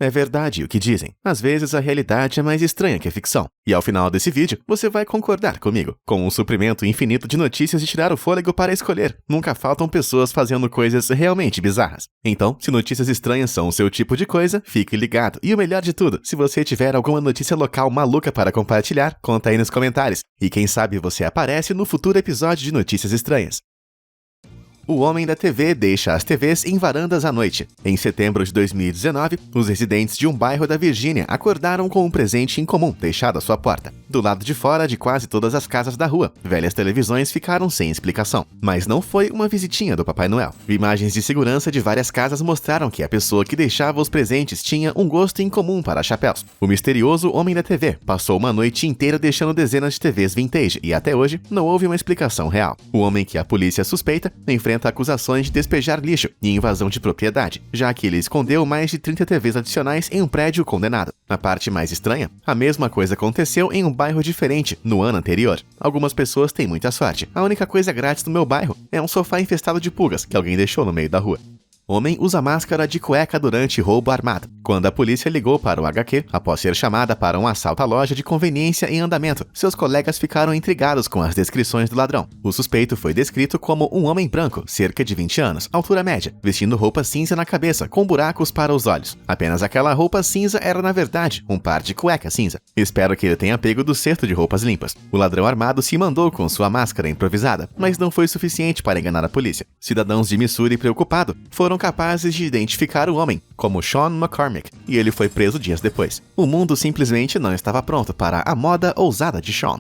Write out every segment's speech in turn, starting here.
É verdade o que dizem. Às vezes a realidade é mais estranha que a ficção. E ao final desse vídeo, você vai concordar comigo. Com um suprimento infinito de notícias de tirar o fôlego para escolher, nunca faltam pessoas fazendo coisas realmente bizarras. Então, se notícias estranhas são o seu tipo de coisa, fique ligado. E o melhor de tudo, se você tiver alguma notícia local maluca para compartilhar, conta aí nos comentários. E quem sabe você aparece no futuro episódio de Notícias Estranhas. O homem da TV deixa as TVs em varandas à noite. Em setembro de 2019, os residentes de um bairro da Virgínia acordaram com um presente incomum deixado à sua porta. Do lado de fora de quase todas as casas da rua, velhas televisões ficaram sem explicação. Mas não foi uma visitinha do Papai Noel. Imagens de segurança de várias casas mostraram que a pessoa que deixava os presentes tinha um gosto incomum para chapéus. O misterioso homem da TV passou uma noite inteira deixando dezenas de TVs vintage e até hoje não houve uma explicação real. O homem que a polícia suspeita enfrenta acusações de despejar lixo e invasão de propriedade, já que ele escondeu mais de 30 TVs adicionais em um prédio condenado. A parte mais estranha, a mesma coisa aconteceu em um bairro diferente no ano anterior. Algumas pessoas têm muita sorte. A única coisa grátis no meu bairro é um sofá infestado de pulgas que alguém deixou no meio da rua. Homem usa máscara de cueca durante roubo armado. Quando a polícia ligou para o HQ, após ser chamada para um assalto à loja de conveniência em andamento, seus colegas ficaram intrigados com as descrições do ladrão. O suspeito foi descrito como um homem branco, cerca de 20 anos, altura média, vestindo roupa cinza na cabeça, com buracos para os olhos. Apenas aquela roupa cinza era, na verdade, um par de cueca cinza. Espero que ele tenha pego do cesto de roupas limpas. O ladrão armado se mandou com sua máscara improvisada, mas não foi suficiente para enganar a polícia. Cidadãos de Missouri preocupados foram capazes de identificar o homem como Sean McCormick, e ele foi preso dias depois. O mundo simplesmente não estava pronto para a moda ousada de Sean.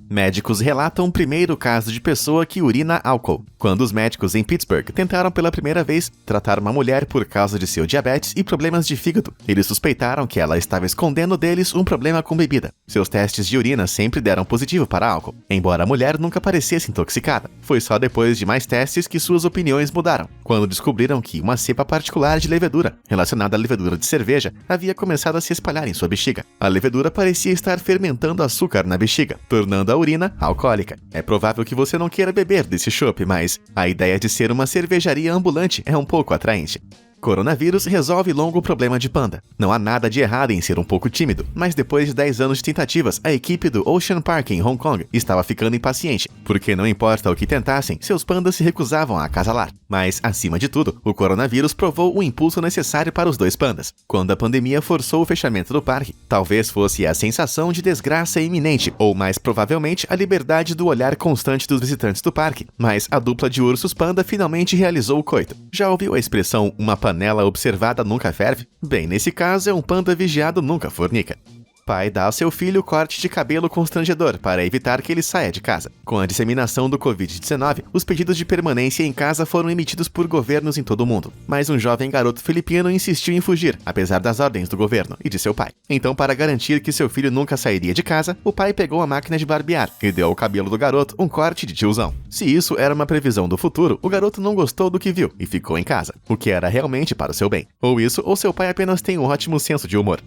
Médicos relatam o primeiro caso de pessoa que urina álcool. Quando os médicos em Pittsburgh tentaram pela primeira vez tratar uma mulher por causa de seu diabetes e problemas de fígado, eles suspeitaram que ela estava escondendo deles um problema com bebida. Seus testes de urina sempre deram positivo para álcool, embora a mulher nunca parecesse intoxicada. Foi só depois de mais testes que suas opiniões mudaram, quando descobriram que uma cepa particular de levedura, relacionada à levedura de cerveja, havia começado a se espalhar em sua bexiga. A levedura parecia estar fermentando açúcar na bexiga, tornando a urina alcoólica. É provável que você não queira beber desse chopp, mas a ideia de ser uma cervejaria ambulante é um pouco atraente. Coronavírus resolve longo problema de panda. Não há nada de errado em ser um pouco tímido, mas depois de 10 anos de tentativas, a equipe do Ocean Park em Hong Kong estava ficando impaciente, porque não importa o que tentassem, seus pandas se recusavam a acasalar. Mas, acima de tudo, o coronavírus provou o impulso necessário para os dois pandas. Quando a pandemia forçou o fechamento do parque, talvez fosse a sensação de desgraça iminente, ou mais provavelmente a liberdade do olhar constante dos visitantes do parque, mas a dupla de ursos panda finalmente realizou o coito. Já ouviu a expressão "uma panela observada nunca ferve"? Bem, nesse caso é um panda vigiado nunca fornica. Pai dá ao seu filho corte de cabelo constrangedor para evitar que ele saia de casa. Com a disseminação do Covid-19, os pedidos de permanência em casa foram emitidos por governos em todo o mundo. Mas um jovem garoto filipino insistiu em fugir, apesar das ordens do governo e de seu pai. Então, para garantir que seu filho nunca sairia de casa, o pai pegou a máquina de barbear e deu ao cabelo do garoto um corte de tiozão. Se isso era uma previsão do futuro, o garoto não gostou do que viu e ficou em casa, o que era realmente para o seu bem. Ou isso, ou seu pai apenas tem um ótimo senso de humor.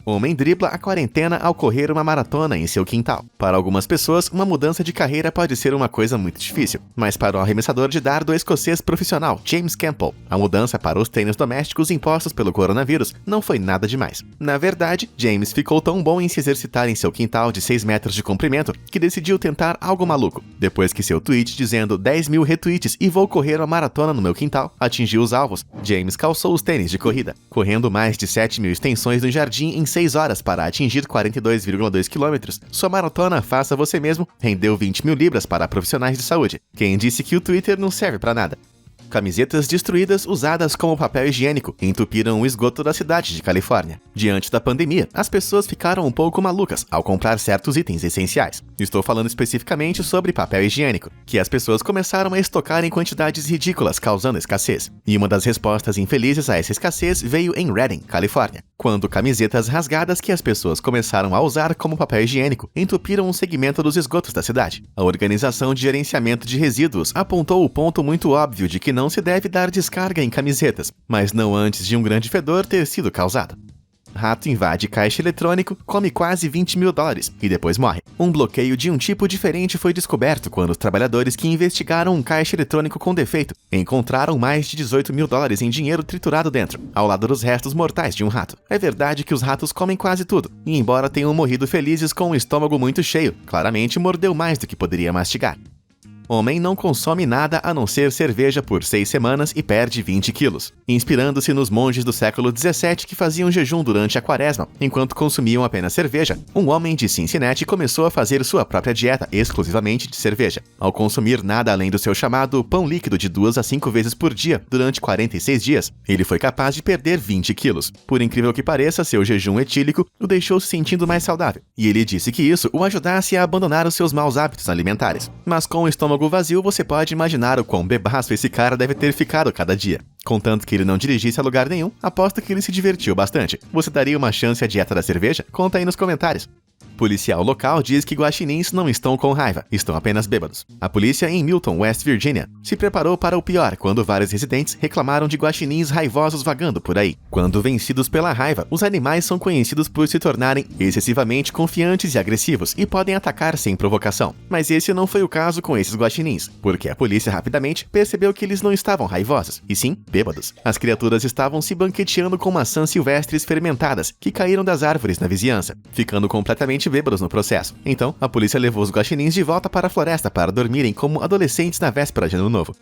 Homem dribla a quarentena ao correr uma maratona em seu quintal. Para algumas pessoas, uma mudança de carreira pode ser uma coisa muito difícil, mas para o arremessador de dardo escocês profissional, James Campbell, a mudança para os treinos domésticos impostos pelo coronavírus não foi nada demais. Na verdade, James ficou tão bom em se exercitar em seu quintal de 6 metros de comprimento que decidiu tentar algo maluco. Depois que seu tweet dizendo 10 mil retweets e "vou correr uma maratona no meu quintal" atingiu os alvos, James calçou os tênis de corrida, correndo mais de 7 mil extensões no jardim em 6 horas para atingir 42,2 km. Sua maratona Faça Você Mesmo rendeu 20 mil libras para profissionais de saúde. Quem disse que o Twitter não serve para nada? Camisetas destruídas usadas como papel higiênico entupiram o esgoto da cidade de Califórnia. Diante da pandemia, as pessoas ficaram um pouco malucas ao comprar certos itens essenciais. Estou falando especificamente sobre papel higiênico, que as pessoas começaram a estocar em quantidades ridículas, causando escassez. E uma das respostas infelizes a essa escassez veio em Redding, Califórnia, quando camisetas rasgadas que as pessoas começaram a usar como papel higiênico entupiram um segmento dos esgotos da cidade. A Organização de Gerenciamento de Resíduos apontou o ponto muito óbvio de que não se deve dar descarga em camisetas, mas não antes de um grande fedor ter sido causado. Rato invade caixa eletrônico, come quase $20 mil e depois morre. Um bloqueio de um tipo diferente foi descoberto quando os trabalhadores que investigaram um caixa eletrônico com defeito encontraram mais de $18 mil em dinheiro triturado dentro, ao lado dos restos mortais de um rato. É verdade que os ratos comem quase tudo, e embora tenham morrido felizes com o estômago muito cheio, claramente mordeu mais do que poderia mastigar. Homem não consome nada a não ser cerveja por 6 semanas e perde 20 quilos, inspirando-se nos monges do século 17 que faziam jejum durante a quaresma, enquanto consumiam apenas cerveja. Um homem de Cincinnati começou a fazer sua própria dieta exclusivamente de cerveja, ao consumir nada além do seu chamado pão líquido de 2 a 5 vezes por dia durante 46 dias. Ele foi capaz de perder 20 quilos. Por incrível que pareça, seu jejum etílico o deixou se sentindo mais saudável, e ele disse que isso o ajudasse a abandonar os seus maus hábitos alimentares. Mas com o estômago vazio, você pode imaginar o quão bebaço esse cara deve ter ficado cada dia. Contanto que ele não dirigisse a lugar nenhum, aposto que ele se divertiu bastante. Você daria uma chance à dieta da cerveja? Conta aí nos comentários. Policial local diz que guaxinins não estão com raiva, estão apenas bêbados. A polícia em Milton, West Virginia, se preparou para o pior quando vários residentes reclamaram de guaxinins raivosos vagando por aí. Quando vencidos pela raiva, os animais são conhecidos por se tornarem excessivamente confiantes e agressivos e podem atacar sem provocação. Mas esse não foi o caso com esses guaxinins, porque a polícia rapidamente percebeu que eles não estavam raivosos, e sim bêbados. As criaturas estavam se banqueteando com maçãs silvestres fermentadas que caíram das árvores na vizinhança, ficando completamente bêbados no processo. Então, a polícia levou os guaxinins de volta para a floresta para dormirem como adolescentes na véspera de Ano Novo.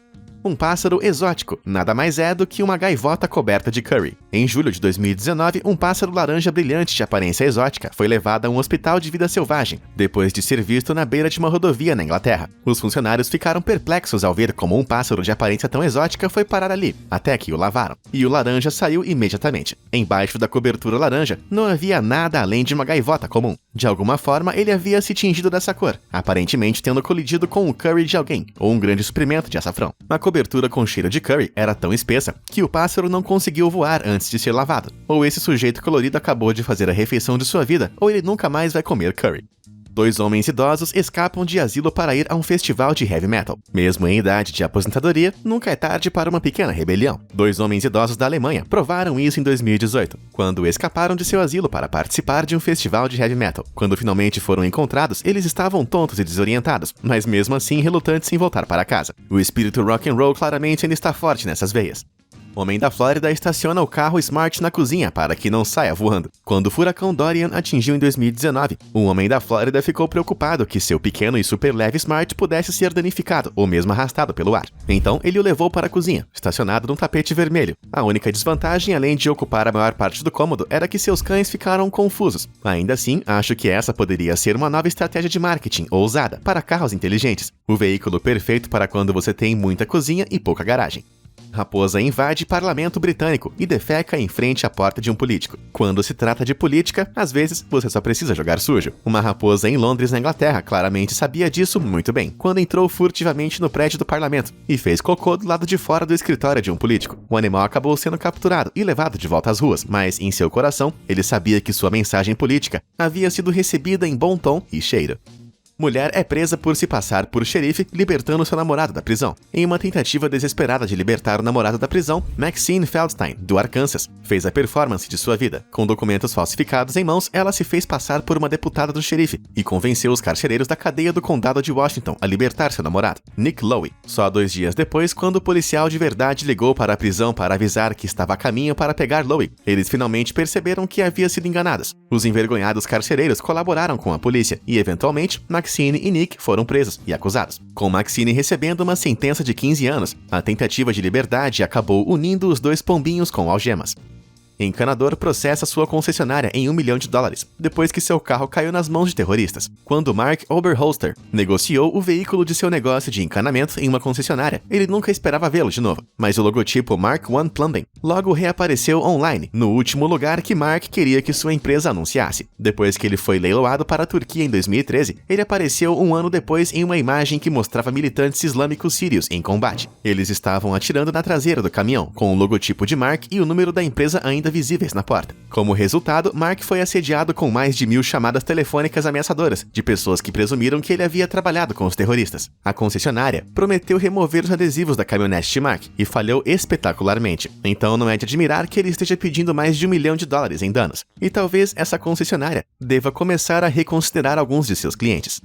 Um pássaro exótico nada mais é do que uma gaivota coberta de curry. Em julho de 2019, um pássaro laranja brilhante de aparência exótica foi levado a um hospital de vida selvagem, depois de ser visto na beira de uma rodovia na Inglaterra. Os funcionários ficaram perplexos ao ver como um pássaro de aparência tão exótica foi parar ali, até que o lavaram. E o laranja saiu imediatamente. Embaixo da cobertura laranja, não havia nada além de uma gaivota comum. De alguma forma, ele havia se tingido dessa cor, aparentemente tendo colidido com o curry de alguém, ou um grande suprimento de açafrão. A cobertura com cheiro de curry era tão espessa que o pássaro não conseguiu voar antes de ser lavado. Ou esse sujeito colorido acabou de fazer a refeição de sua vida, ou ele nunca mais vai comer curry. 2 homens idosos escapam de asilo para ir a um festival de heavy metal. Mesmo em idade de aposentadoria, nunca é tarde para uma pequena rebelião. 2 homens idosos da Alemanha provaram isso em 2018, quando escaparam de seu asilo para participar de um festival de heavy metal. Quando finalmente foram encontrados, eles estavam tontos e desorientados, mas mesmo assim relutantes em voltar para casa. O espírito rock and roll claramente ainda está forte nessas veias. Homem da Flórida estaciona o carro Smart na cozinha para que não saia voando. Quando o furacão Dorian atingiu em 2019, um homem da Flórida ficou preocupado que seu pequeno e super leve Smart pudesse ser danificado ou mesmo arrastado pelo ar. Então, ele o levou para a cozinha, estacionado num tapete vermelho. A única desvantagem, além de ocupar a maior parte do cômodo, era que seus cães ficaram confusos. Ainda assim, acho que essa poderia ser uma nova estratégia de marketing ousada para carros inteligentes. O veículo perfeito para quando você tem muita cozinha e pouca garagem. Raposa invade parlamento britânico e defeca em frente à porta de um político. Quando se trata de política, às vezes você só precisa jogar sujo. Uma raposa em Londres, na Inglaterra, claramente sabia disso muito bem, quando entrou furtivamente no prédio do parlamento e fez cocô do lado de fora do escritório de um político. O animal acabou sendo capturado e levado de volta às ruas, mas em seu coração, ele sabia que sua mensagem política havia sido recebida em bom tom e cheiro. Mulher é presa por se passar por xerife, libertando seu namorado da prisão. Em uma tentativa desesperada de libertar o namorado da prisão, Maxine Feldstein, do Arkansas, fez a performance de sua vida. Com documentos falsificados em mãos, ela se fez passar por uma deputada do xerife e convenceu os carcereiros da cadeia do condado de Washington a libertar seu namorado, Nick Lowe. Só 2 dias depois, quando o policial de verdade ligou para a prisão para avisar que estava a caminho para pegar Lowe, eles finalmente perceberam que havia sido enganados. Os envergonhados carcereiros colaboraram com a polícia e, eventualmente, Maxine e Nick foram presos e acusados. Com Maxine recebendo uma sentença de 15 anos, a tentativa de liberdade acabou unindo os 2 pombinhos com algemas. Encanador processa sua concessionária em $1 milhão, depois que seu carro caiu nas mãos de terroristas. Quando Mark Oberholster negociou o veículo de seu negócio de encanamento em uma concessionária, ele nunca esperava vê-lo de novo. Mas o logotipo Mark I Plumbing logo reapareceu online, no último lugar que Mark queria que sua empresa anunciasse. Depois que ele foi leiloado para a Turquia em 2013, ele apareceu um ano depois em uma imagem que mostrava militantes islâmicos sírios em combate. Eles estavam atirando na traseira do caminhão, com o logotipo de Mark e o número da empresa ainda ainda visíveis na porta. Como resultado, Mark foi assediado com mais de 1000 chamadas telefônicas ameaçadoras de pessoas que presumiram que ele havia trabalhado com os terroristas. A concessionária prometeu remover os adesivos da caminhonete de Mark e falhou espetacularmente. Então não é de admirar que ele esteja pedindo mais de $1 milhão em danos. E talvez essa concessionária deva começar a reconsiderar alguns de seus clientes.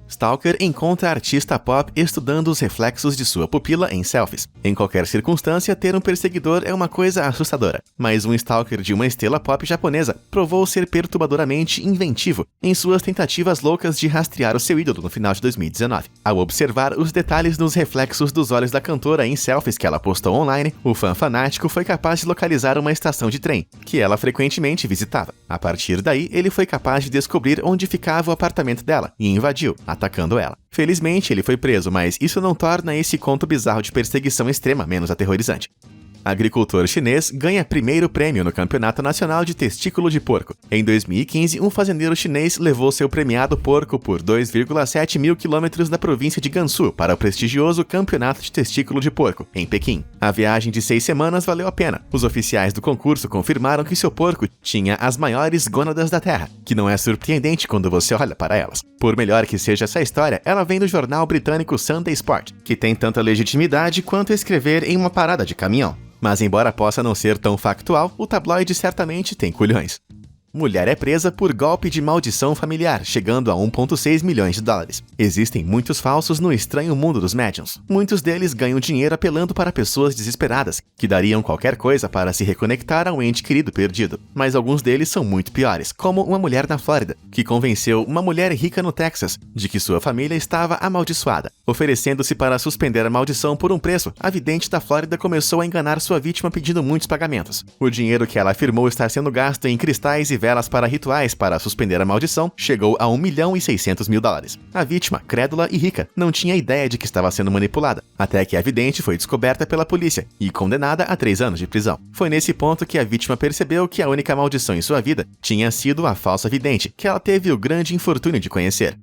Stalker encontra artista pop estudando os reflexos de sua pupila em selfies. Em qualquer circunstância, ter um perseguidor é uma coisa assustadora, mas um stalker de uma estrela pop japonesa provou ser perturbadoramente inventivo em suas tentativas loucas de rastrear o seu ídolo no final de 2019. Ao observar os detalhes nos reflexos dos olhos da cantora em selfies que ela postou online, o fã fanático foi capaz de localizar uma estação de trem, que ela frequentemente visitava. A partir daí, ele foi capaz de descobrir onde ficava o apartamento dela e invadiu, atacando ela. Felizmente, ele foi preso, mas isso não torna esse conto bizarro de perseguição extrema menos aterrorizante. Agricultor chinês ganha primeiro prêmio no Campeonato Nacional de Testículo de Porco. Em 2015, um fazendeiro chinês levou seu premiado porco por 2,7 mil quilômetros da província de Gansu para o prestigioso Campeonato de Testículo de Porco, em Pequim. A viagem de 6 semanas valeu a pena. Os oficiais do concurso confirmaram que seu porco tinha as maiores gônadas da Terra, que não é surpreendente quando você olha para elas. Por melhor que seja essa história, ela vem do jornal britânico Sunday Sport, que tem tanta legitimidade quanto escrever em uma parada de caminhão. Mas embora possa não ser tão factual, o tabloide certamente tem culhões. Mulher é presa por golpe de maldição familiar, chegando a 1,6 milhões de dólares. Existem muitos falsos no estranho mundo dos médiums. Muitos deles ganham dinheiro apelando para pessoas desesperadas, que dariam qualquer coisa para se reconectar a um ente querido perdido. Mas alguns deles são muito piores, como uma mulher na Flórida, que convenceu uma mulher rica no Texas de que sua família estava amaldiçoada. Oferecendo-se para suspender a maldição por um preço, a vidente da Flórida começou a enganar sua vítima pedindo muitos pagamentos. O dinheiro que ela afirmou estar sendo gasto em cristais e velas para rituais para suspender a maldição chegou a $1.600.000. A vítima, crédula e rica, não tinha ideia de que estava sendo manipulada, até que a vidente foi descoberta pela polícia e condenada a 3 anos de prisão. Foi nesse ponto que a vítima percebeu que a única maldição em sua vida tinha sido a falsa vidente, que ela teve o grande infortúnio de conhecer.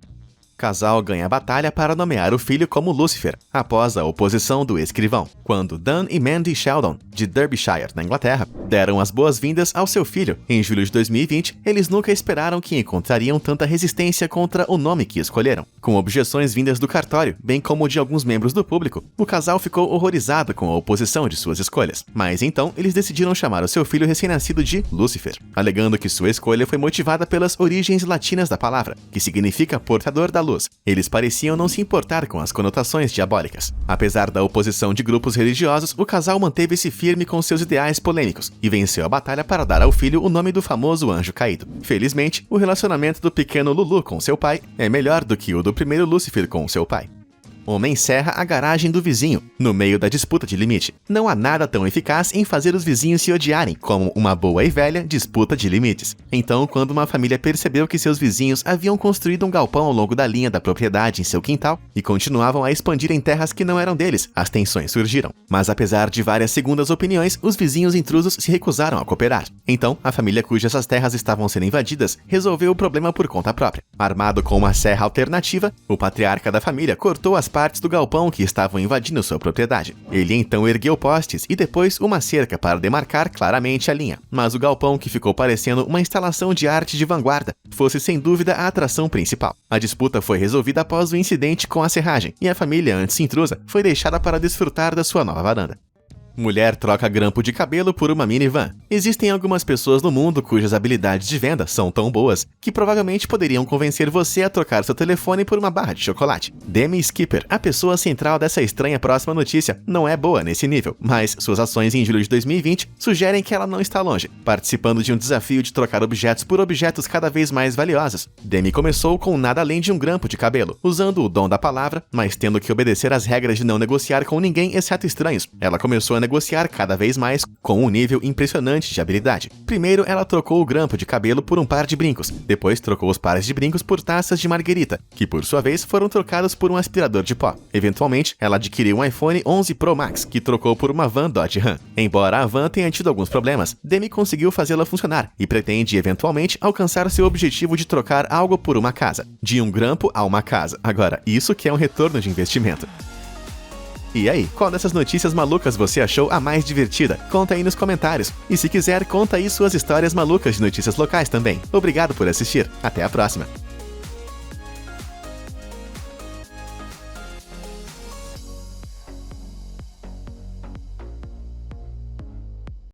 Casal ganha batalha para nomear o filho como Lúcifer, após a oposição do escrivão, quando Dan e Mandy Sheldon, de Derbyshire, na Inglaterra, deram as boas-vindas ao seu filho. Em julho de 2020, eles nunca esperaram que encontrariam tanta resistência contra o nome que escolheram. Com objeções vindas do cartório, bem como de alguns membros do público, o casal ficou horrorizado com a oposição de suas escolhas. Mas então, eles decidiram chamar o seu filho recém-nascido de Lúcifer, alegando que sua escolha foi motivada pelas origens latinas da palavra, que significa portador da luz. Eles pareciam não se importar com as conotações diabólicas. Apesar da oposição de grupos religiosos, o casal manteve-se firme com seus ideais polêmicos e venceu a batalha para dar ao filho o nome do famoso anjo caído. Felizmente, o relacionamento do pequeno Lulu com seu pai é melhor do que o do primeiro Lúcifer com seu pai. Homem serra a garagem do vizinho, no meio da disputa de limite. Não há nada tão eficaz em fazer os vizinhos se odiarem como uma boa e velha disputa de limites. Então, quando uma família percebeu que seus vizinhos haviam construído um galpão ao longo da linha da propriedade em seu quintal e continuavam a expandir em terras que não eram deles, as tensões surgiram. Mas apesar de várias segundas opiniões, os vizinhos intrusos se recusaram a cooperar. Então, a família cujas as terras estavam sendo invadidas resolveu o problema por conta própria. Armado com uma serra alternativa, o patriarca da família cortou as partes do galpão que estavam invadindo sua propriedade. Ele então ergueu postes e depois uma cerca para demarcar claramente a linha. Mas o galpão, que ficou parecendo uma instalação de arte de vanguarda, fosse sem dúvida a atração principal. A disputa foi resolvida após o incidente com a serragem, e a família, antes intrusa, foi deixada para desfrutar da sua nova varanda. Mulher troca grampo de cabelo por uma minivan. Existem algumas pessoas no mundo cujas habilidades de venda são tão boas que provavelmente poderiam convencer você a trocar seu telefone por uma barra de chocolate. Demi Skipper, a pessoa central dessa estranha próxima notícia, não é boa nesse nível, mas suas ações em julho de 2020 sugerem que ela não está longe, participando de um desafio de trocar objetos por objetos cada vez mais valiosos. Demi começou com nada além de um grampo de cabelo, usando o dom da palavra, mas tendo que obedecer às regras de não negociar com ninguém exceto estranhos. Ela começou a negociar cada vez mais com um nível impressionante de habilidade. Primeiro, ela trocou o grampo de cabelo por um par de brincos. Depois, trocou os pares de brincos por taças de marguerita, que por sua vez foram trocados por um aspirador de pó. Eventualmente, ela adquiriu um iPhone 11 Pro Max, que trocou por uma van Dodge Ram. Embora a van tenha tido alguns problemas, Demi conseguiu fazê-la funcionar e pretende eventualmente alcançar seu objetivo de trocar algo por uma casa. De um grampo a uma casa. Agora, isso que é um retorno de investimento. E aí, qual dessas notícias malucas você achou a mais divertida? Conta aí nos comentários. E se quiser, conta aí suas histórias malucas de notícias locais também. Obrigado por assistir. Até a próxima.